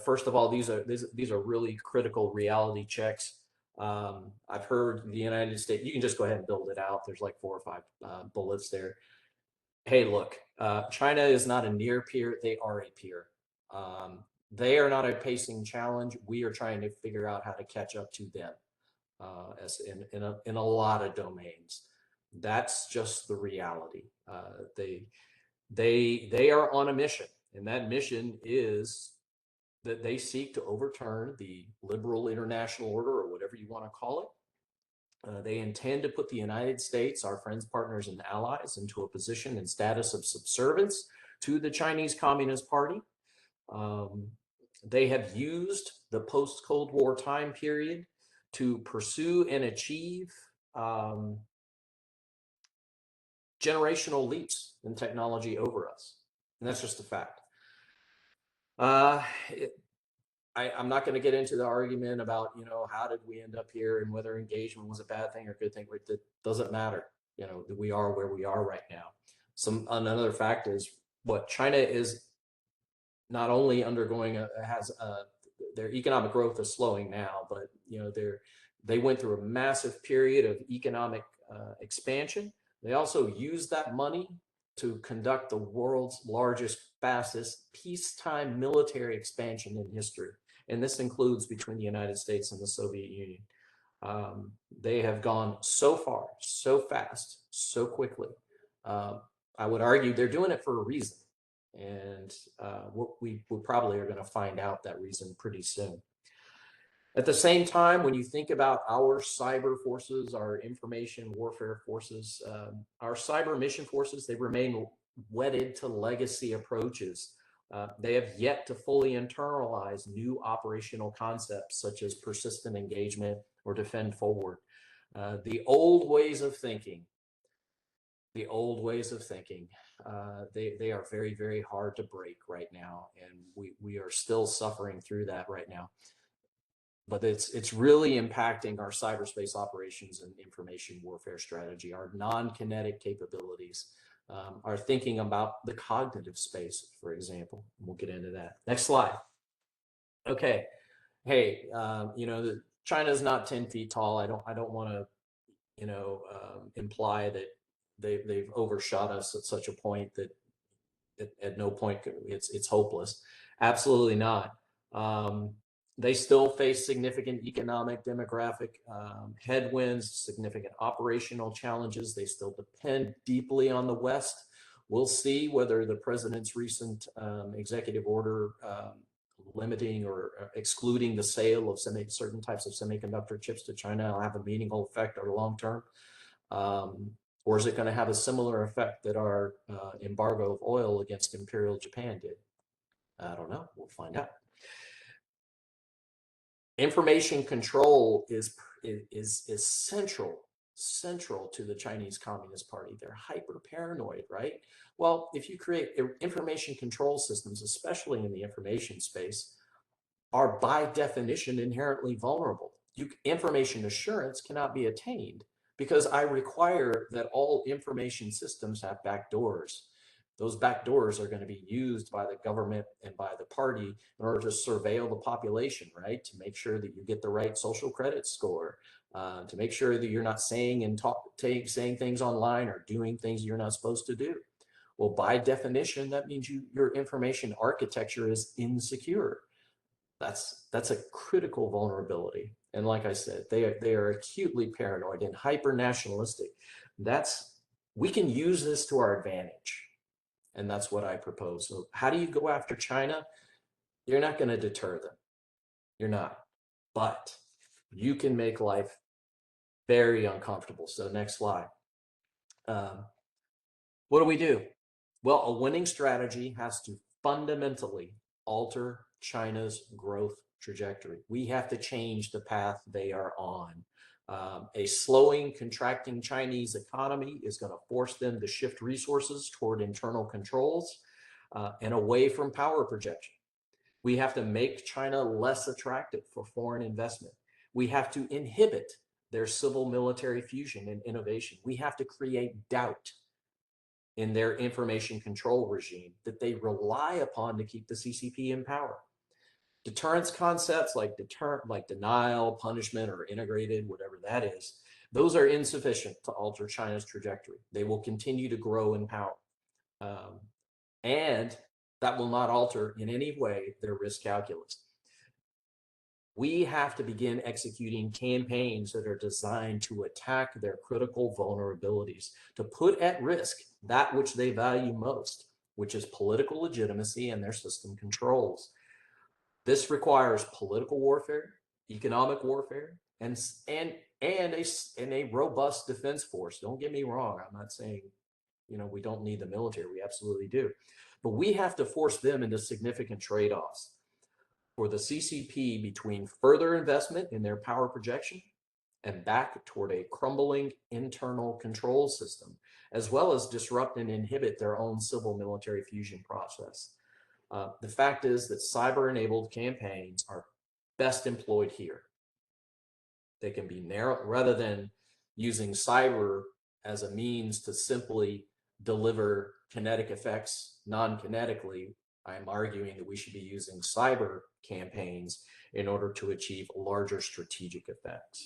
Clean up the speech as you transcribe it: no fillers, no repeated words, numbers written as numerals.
first of all, these are really critical reality checks. I've heard the United States. You can just go ahead and build it out. There's like 4 or 5 bullets there. Hey, look, China is not a near peer. They are a peer. They are not a pacing challenge. We are trying to figure out how to catch up to them as in a lot of domains. That's just the reality. They are on a mission, and that mission is that they seek to overturn the liberal international order, or whatever you want to call it. They intend to put the United States, our friends, partners, and allies, into a position and status of subservience to the Chinese Communist Party. Um, they have used the post-Cold War time period to pursue and achieve generational leaps in technology over us. And that's just a fact. Uh, I'm not going to get into the argument about, how did we end up here and whether engagement was a bad thing or a good thing. It doesn't matter. We are where we are right now. Another fact is what China is not only undergoing their economic growth is slowing now, but they went through a massive period of economic expansion. They also used that money to conduct the world's largest, fastest peacetime military expansion in history. And this includes between the United States and the Soviet Union. They have gone so far, so fast, so quickly. I would argue they're doing it for a reason. And we probably are going to find out that reason pretty soon. At the same time, when you think about our cyber forces, our information warfare forces, our cyber mission forces, they remain wedded to legacy approaches. They have yet to fully internalize new operational concepts such as persistent engagement or defend forward. The old ways of thinking, they are very, very hard to break right now. And we are still suffering through that right now. But it's really impacting our cyberspace operations and information warfare strategy, our non-kinetic capabilities, our thinking about the cognitive space, for example. We'll get into that. Next slide. Okay. Hey, China's not 10 feet tall. I don't want to, imply that they've overshot us at such a point that at no point it's hopeless. Absolutely not. They still face significant economic, demographic headwinds, significant operational challenges. They still depend deeply on the West. We'll see whether the president's recent executive order limiting or excluding the sale of certain types of semiconductor chips to China will have a meaningful effect over the long term. Or is it going to have a similar effect that our embargo of oil against Imperial Japan did? I don't know. We'll find out. Information control is central to the Chinese Communist Party. They're hyper paranoid, right? Well, if you create information control systems, especially in the information space, are by definition inherently vulnerable. Information assurance cannot be attained because I require that all information systems have backdoors. Those backdoors are going to be used by the government and by the party in order to surveil the population, right? To make sure that you get the right social credit score, to make sure that you're not saying saying things online or doing things you're not supposed to do. Well, by definition, that means your information architecture is insecure. That's a critical vulnerability. And like I said, they are acutely paranoid and hyper nationalistic. We can use this to our advantage. And that's what I propose. So how do you go after China? You're not going to deter them. You're not. But you can make life very uncomfortable. So next slide. What do we do? Well, a winning strategy has to fundamentally alter China's growth trajectory. We have to change the path they are on. A slowing, contracting Chinese economy is going to force them to shift resources toward internal controls and away from power projection. We have to make China less attractive for foreign investment. We have to inhibit their civil military fusion and innovation. We have to create doubt in their information control regime that they rely upon to keep the CCP in power. deterrence concepts like like denial, punishment, or integrated, whatever that is, those are insufficient to alter China's trajectory. They will continue to grow in power. Um, and that will not alter in any way their risk calculus. We have to begin executing campaigns that are designed to attack their critical vulnerabilities, to put at risk that which they value most, which is political legitimacy and their system controls. This requires political warfare, economic warfare, and a robust defense force. Don't get me wrong. I'm not saying, we don't need the military. We absolutely do. But we have to force them into significant trade-offs for the CCP between further investment in their power projection and back toward a crumbling internal control system, as well as disrupt and inhibit their own civil military fusion process. The fact is that cyber-enabled campaigns are best employed here. They can be narrow, rather than using cyber as a means to simply deliver kinetic effects non-kinetically. I'm arguing that we should be using cyber campaigns in order to achieve larger strategic effects.